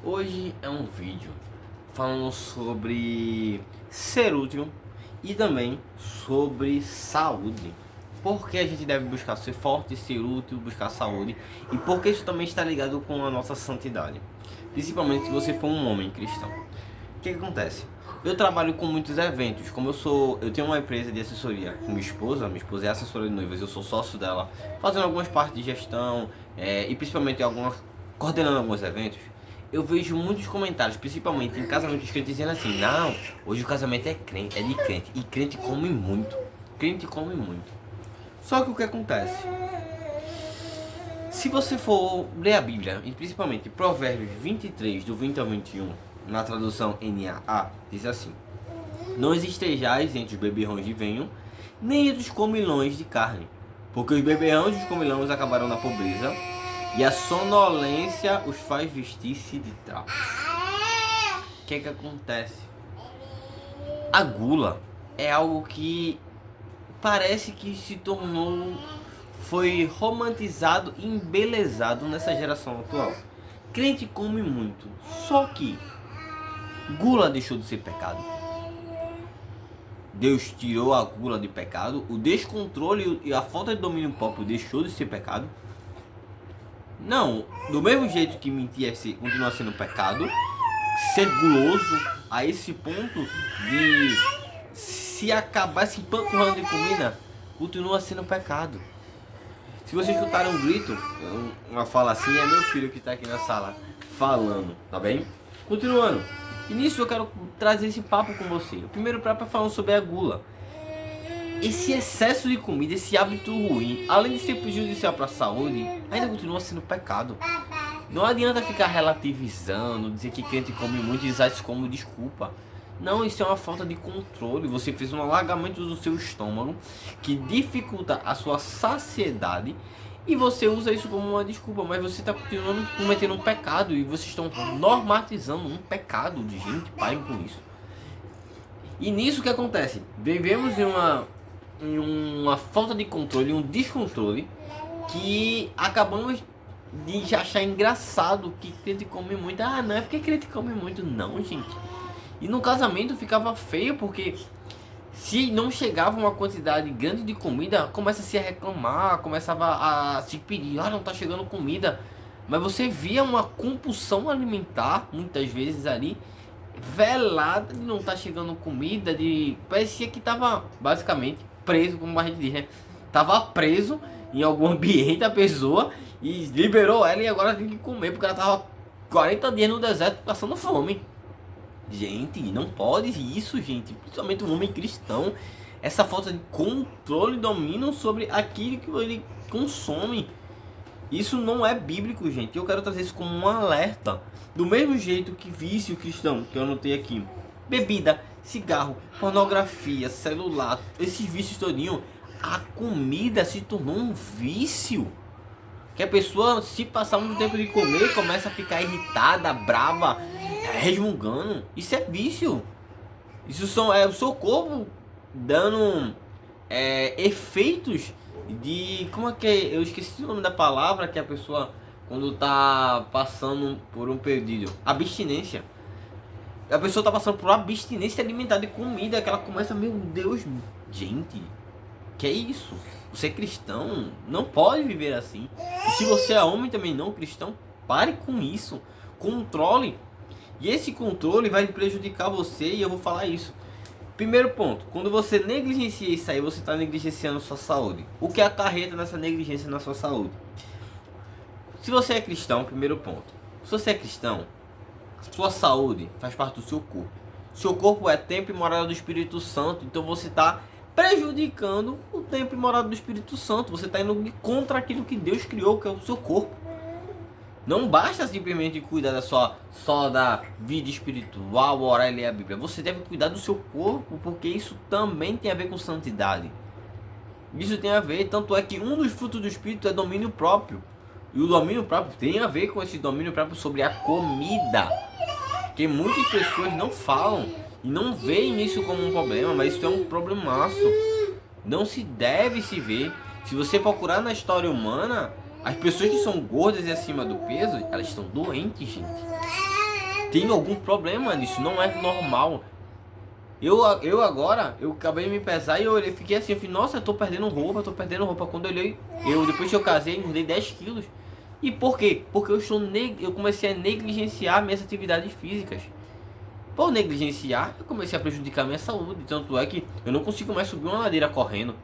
Hoje é um vídeo falando sobre ser útil e também sobre saúde. Por que a gente deve buscar ser forte, ser útil, buscar saúde e por que isso também está ligado com a nossa santidade. Principalmente se você for um homem cristão. O que acontece? Eu trabalho com muitos eventos, eu tenho uma empresa de assessoria com minha esposa é assessora de noivas, eu sou sócio dela, fazendo algumas partes de gestão e principalmente coordenando alguns eventos. Eu vejo muitos comentários, principalmente em casamentos crentes, dizendo assim: não, hoje o casamento é de crente, e crente come muito. Só que o que acontece? Se você for ler a Bíblia, e principalmente Provérbios 23, do 20 ao 21, na tradução NAA, diz assim: não estejais entre os beberrões de vinho, nem entre os comilões de carne, porque os beberrões e os comilões acabarão na pobreza, e a sonolência os faz vestir-se de trapos. O que acontece? A gula é algo que parece que foi romantizado e embelezado nessa geração atual. Crente come muito, só que gula deixou de ser pecado. Deus tirou a gula de pecado, o descontrole e a falta de domínio próprio deixou de ser pecado. Não, do mesmo jeito que mentir continua sendo pecado, ser guloso a esse ponto de se acabar se empanturrando de comida continua sendo pecado. Se você escutar um grito, uma fala assim, é meu filho que está aqui na sala falando, tá bem? Continuando. E nisso eu quero trazer esse papo com você. O primeiro papo é falando sobre a gula. Esse excesso de comida, esse hábito ruim, além de ser prejudicial para a saúde, ainda continua sendo pecado. Não adianta ficar relativizando, dizer que crente come muito e usar isso como desculpa. Não, isso é uma falta de controle. Você fez um alargamento do seu estômago que dificulta a sua saciedade e você usa isso como uma desculpa, mas você está continuando cometendo um pecado e vocês estão normatizando um pecado de gente. Parem com isso. E nisso que acontece? Vivemos em uma falta de controle, um descontrole que acabamos de achar engraçado que crente come muito. Ah, não é porque crente come muito, não, gente. E no casamento ficava feio porque se não chegava uma quantidade grande de comida, começa a se reclamar, começava a se pedir, ah, não tá chegando comida. Mas você via uma compulsão alimentar, muitas vezes ali, velada de não tá chegando comida, parecia que tava basicamente preso, como a gente diz, né? Tava preso em algum ambiente a pessoa e liberou ela e agora tem que comer, porque ela tava 40 dias no deserto passando fome. Gente, não pode isso, gente. Principalmente um homem cristão. Essa falta de controle e domínio sobre aquilo que ele consome. Isso não é bíblico, gente. Eu quero trazer isso como um alerta. Do mesmo jeito que vício cristão, que eu anotei aqui. Bebida, cigarro, pornografia, celular, esses vícios todinho. A comida se tornou um vício. Que a pessoa, se passar muito tempo de comer, começa a ficar irritada, brava, resmungando. Isso é vício. É o seu corpo dando efeitos de... Como é que é? Eu esqueci o nome da palavra que a pessoa, quando tá passando por um período. Abstinência. A pessoa tá passando por abstinência alimentar de comida, que ela começa, meu Deus, gente, que é isso? Você é cristão, não pode viver assim. E se você é homem também não cristão, pare com isso. Controle. E esse controle vai prejudicar você e eu vou falar isso. Primeiro ponto, quando você negligencia isso aí, você está negligenciando sua saúde. O que acarreta nessa negligência na sua saúde? Se você é cristão, primeiro ponto. Se você é cristão, sua saúde faz parte do seu corpo. Seu corpo é templo e morada do Espírito Santo, então você está prejudicando o templo e morada do Espírito Santo. Você está indo contra aquilo que Deus criou, que é o seu corpo. Não basta simplesmente cuidar só da vida espiritual, orar e ler a Bíblia. Você deve cuidar do seu corpo, porque isso também tem a ver com santidade. Isso tem a ver, tanto é que um dos frutos do Espírito é domínio próprio. E o domínio próprio tem a ver com esse domínio próprio sobre a comida. Que muitas pessoas não falam e não veem isso como um problema, mas isso é um problemaço. Não se deve se ver. Se você procurar na história humana, as pessoas que são gordas e acima do peso, elas estão doentes, gente. tem algum problema nisso, não é normal. Eu agora, eu acabei de me pesar e eu olhei, fiquei assim, eu falei, nossa, eu tô perdendo roupa. Quando eu olhei, depois que eu casei, engordei 10 quilos. E por quê? Porque eu comecei a negligenciar minhas atividades físicas. Por negligenciar, eu comecei a prejudicar minha saúde. Tanto é que eu não consigo mais subir uma ladeira correndo.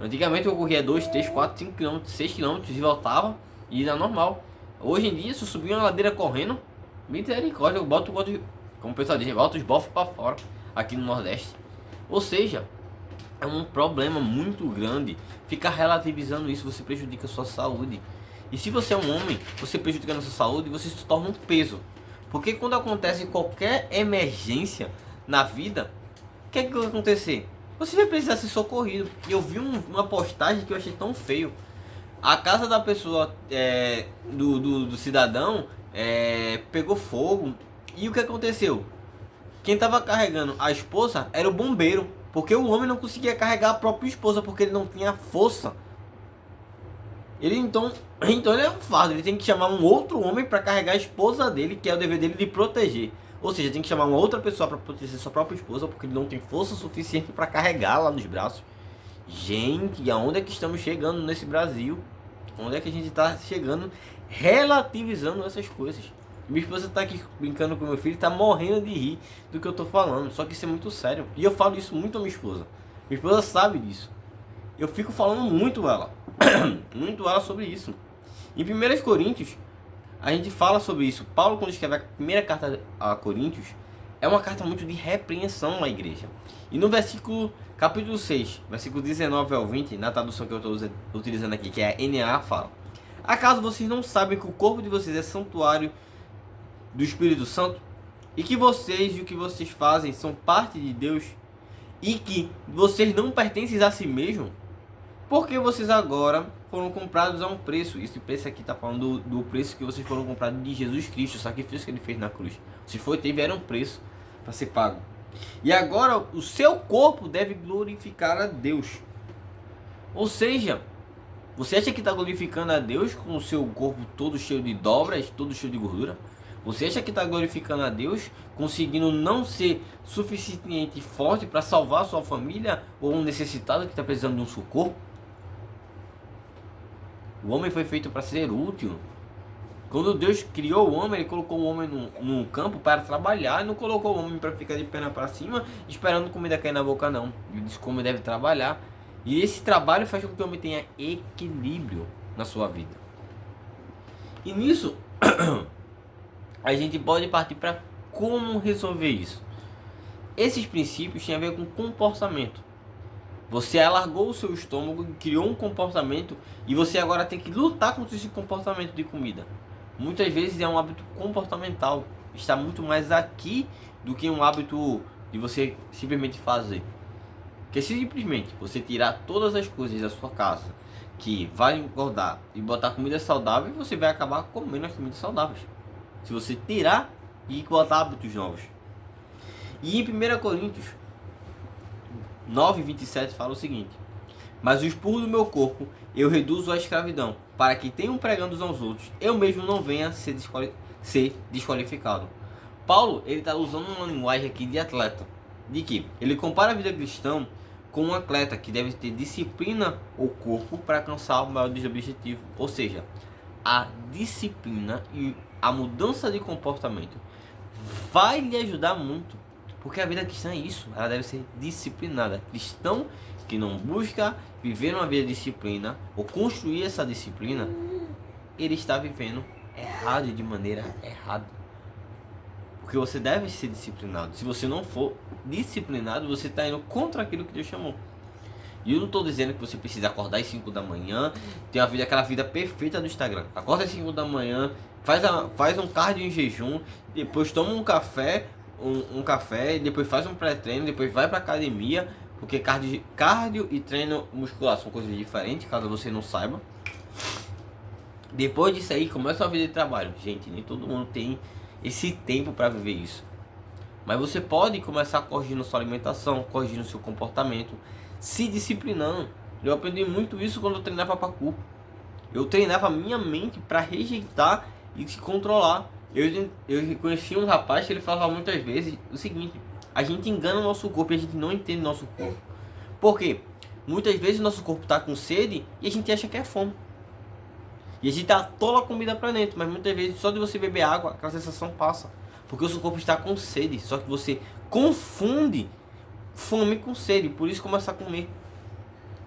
Antigamente eu corria 2, 3, 4, 5 km, 6 km e voltava e era normal. Hoje em dia, se eu subir uma ladeira correndo, misericórdia, como o pessoal diz, eu boto os bofos pra fora aqui no Nordeste. Ou seja, é um problema muito grande. Ficar relativizando isso, você prejudica a sua saúde. E se você é um homem, você prejudicando a sua saúde, você se torna um peso. Porque quando acontece qualquer emergência na vida, o que é que vai acontecer? Você vai precisar ser socorrido. E eu vi uma postagem que eu achei tão feio. A casa da pessoa, do cidadão, pegou fogo. E o que aconteceu? Quem estava carregando a esposa era o bombeiro. Porque o homem não conseguia carregar a própria esposa, porque ele não tinha força. Então ele é um fardo, ele tem que chamar um outro homem para carregar a esposa dele, que é o dever dele de proteger. Ou seja, tem que chamar uma outra pessoa para proteger sua própria esposa, porque ele não tem força suficiente para carregá-la nos braços. Gente, aonde é que estamos chegando nesse Brasil? Onde é que a gente está chegando relativizando essas coisas? Minha esposa está aqui brincando com meu filho, está morrendo de rir do que eu estou falando. Só que isso é muito sério. E eu falo isso muito a minha esposa. Minha esposa sabe disso. Eu fico falando muito ela sobre isso. Em 1 Coríntios, a gente fala sobre isso. Paulo, quando escreve a primeira carta a Coríntios, é uma carta muito de repreensão à igreja. E no capítulo 6, versículo 19 ao 20, na tradução que eu estou utilizando aqui, que é a NA, fala: acaso vocês não sabem que o corpo de vocês é santuário do Espírito Santo? E que vocês e o que vocês fazem são parte de Deus? E que vocês não pertencem a si mesmos? Porque vocês agora foram comprados a um preço. Esse preço aqui está falando do preço que vocês foram comprados de Jesus Cristo, o sacrifício que ele fez na cruz. Vocês tiveram um preço para ser pago. E agora o seu corpo deve glorificar a Deus. Ou seja, você acha que está glorificando a Deus com o seu corpo todo cheio de dobras, todo cheio de gordura? Você acha que está glorificando a Deus conseguindo não ser suficientemente forte para salvar a sua família ou um necessitado que está precisando de um socorro? O homem foi feito para ser útil. Quando Deus criou o homem, ele colocou o homem no campo para trabalhar e não colocou o homem para ficar de perna para cima esperando comida cair na boca, não. Ele disse como deve trabalhar. E esse trabalho faz com que o homem tenha equilíbrio na sua vida. E nisso, a gente pode partir para como resolver isso. Esses princípios têm a ver com comportamento. Você alargou o seu estômago, criou um comportamento e você agora tem que lutar contra esse comportamento de comida. Muitas vezes é um hábito comportamental. Está muito mais aqui do que um hábito de você simplesmente fazer. Porque se simplesmente você tirar todas as coisas da sua casa que vai engordar e botar comida saudável, você vai acabar comendo as comidas saudáveis. Se você tirar e botar hábitos novos. E em 1 Coríntios 9:27 fala o seguinte: mas o expurgo do meu corpo eu reduzo à escravidão, para que tenham pregando aos outros, eu mesmo não venha ser desqualificado. Paulo, ele está usando uma linguagem aqui de atleta, de que ele compara a vida cristã com um atleta que deve ter disciplina ao corpo para alcançar o maior dos objetivos, ou seja, a disciplina e a mudança de comportamento vai lhe ajudar muito. Porque a vida cristã é isso, ela deve ser disciplinada. Cristão que não busca viver uma vida de disciplina ou construir essa disciplina, ele está vivendo errado, de maneira errada. Porque você deve ser disciplinado. Se você não for disciplinado, você está indo contra aquilo que Deus chamou. E eu não estou dizendo que você precisa acordar às 5 da manhã, ter aquela vida perfeita do Instagram. Acorda às 5 da manhã, faz um cardio em jejum, depois toma um café, e depois faz um pré-treino, depois vai pra academia, porque cardio e treino muscular são coisas diferentes, caso você não saiba. Depois disso aí, começa a vida de trabalho. Gente, nem todo mundo tem esse tempo para viver isso. Mas você pode começar corrigindo sua alimentação, corrigindo seu comportamento, se disciplinando. Eu aprendi muito isso quando eu treinava parkour. Eu treinava minha mente para rejeitar e se controlar. Eu conheci um rapaz que ele falava muitas vezes o seguinte: a gente engana o nosso corpo e a gente não entende o nosso corpo. Por quê? Muitas vezes o nosso corpo está com sede e a gente acha que é fome. E a gente atola a comida para dentro, mas muitas vezes só de você beber água, aquela sensação passa. Porque o seu corpo está com sede, só que você confunde fome com sede, por isso começa a comer.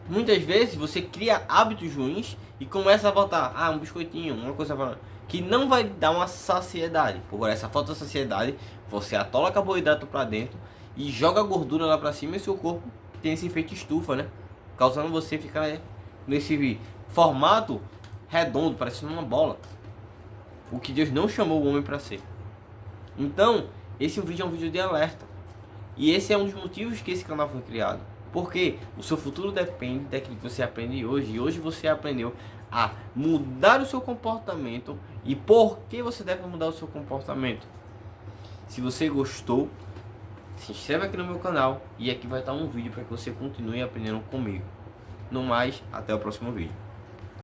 Muitas vezes você cria hábitos ruins e começa a botar, um biscoitinho, uma coisa que não vai dar uma saciedade. Por essa falta de saciedade, você atola carboidrato para dentro e joga gordura lá para cima e seu corpo tem esse efeito estufa, né? Causando você ficar nesse formato redondo, parecendo uma bola. O que Deus não chamou o homem para ser. Então, esse vídeo é um vídeo de alerta. E esse é um dos motivos que esse canal foi criado. Porque o seu futuro depende daquilo que você aprende hoje. E hoje você aprendeu a mudar o seu comportamento. E por que você deve mudar o seu comportamento? Se você gostou, se inscreve aqui no meu canal. E aqui vai estar um vídeo para que você continue aprendendo comigo. No mais, até o próximo vídeo.